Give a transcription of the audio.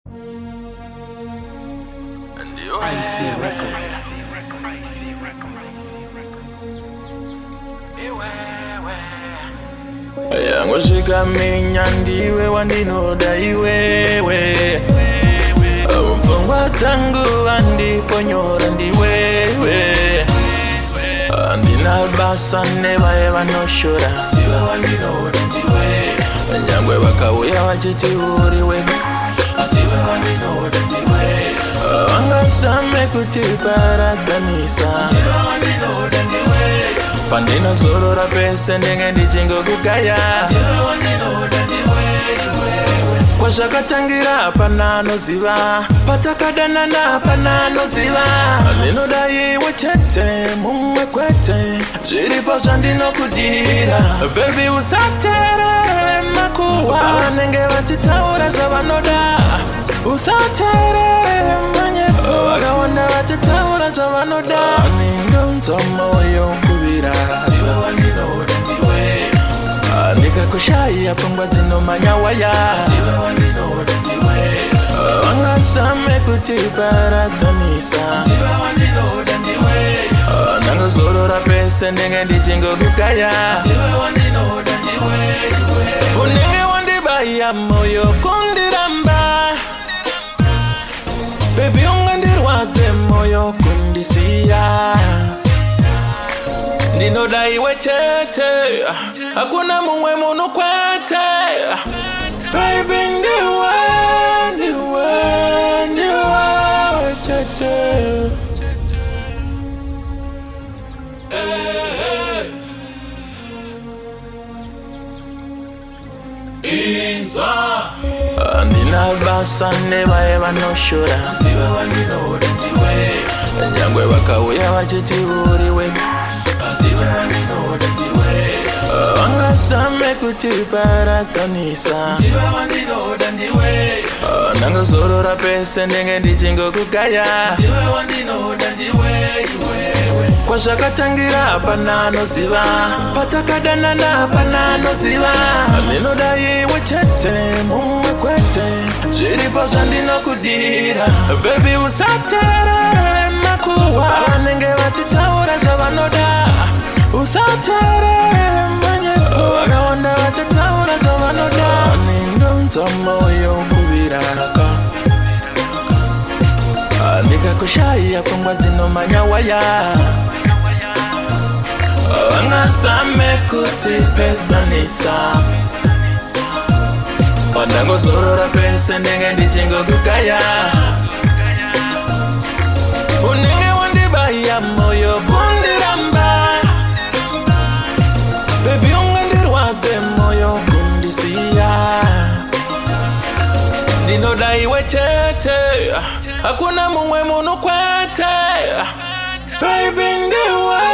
IC Records. Yango shikamenya ndiwe wandinoda iwewe mfungwa tangu andiponyora ndiwewe andinabasa nebaye banoshora ndiwe wandinoda ndiwe nyangwe bakawuya wachiti uriwe ndiwe wandinoda ndiwe wangasame kutiparatanisa ndiwe wandinoda ndiwe pandina zorora pese ndenge ndichingo kugaya ndiwe wandinoda ndiwe kwazvakatangira pananoziva patakadanana pananoziva ndinoda iwe chete mumwe kwete zviripo zvandinokudira bebi usateerere makuhwa vanenge vachitaura zvavanoda usateerere manyepo vakawanda vachitaura zvavanoda nindonzwa moyo kuvira ndiwe wandinoda ndiwe ndikakushaya pfungwa dzinomanya waya ndiwe wandinoda ndiwe wangasame kutiparadzanisa ndiwe wandinoda ndiwe ndangozorora pese ndenge ndichingokugaya ndiwe wandinoda ndiwe unenge wandibaya moyo kundiramba bebi ungandirwadze moyo kundisiya ndinoda iwe chete hakuna mumwe munhu kwete baby ndiwe chete inzwa ndinabasa nevaye vanoshora ndiwe wandinoda ndiwe nyangwe vakauya vachiti uriwe ndiwe wandinoda ndiwe wangasame kutiparatanisa ndiwe wandinoda ndiwe ndangozorora pese ndenge ndichingokugaya ndiwe wandinoda ndiwe kwazvakatangira pananoziva patakadanana pananoziva ndinoda iwe chete mumwe kwete zviripo zvandinokudira bebi usateerere makuhwa vanenge vachitaura zvavanoda usateerere manyepo vakawanda vachitaura zvavanoda nindonzwa moyo kuviraka ndikakushaya pfungwa dzinomanya waya vangasame kutipesanisa pandangozorora pese ndenge ndichingokugaya unenge wandibaya moyo kundiramba bebi ungandirwadze moyo kundisiya ndinoda iwe chete hakuna mumwe munhu kwete baby ndiwe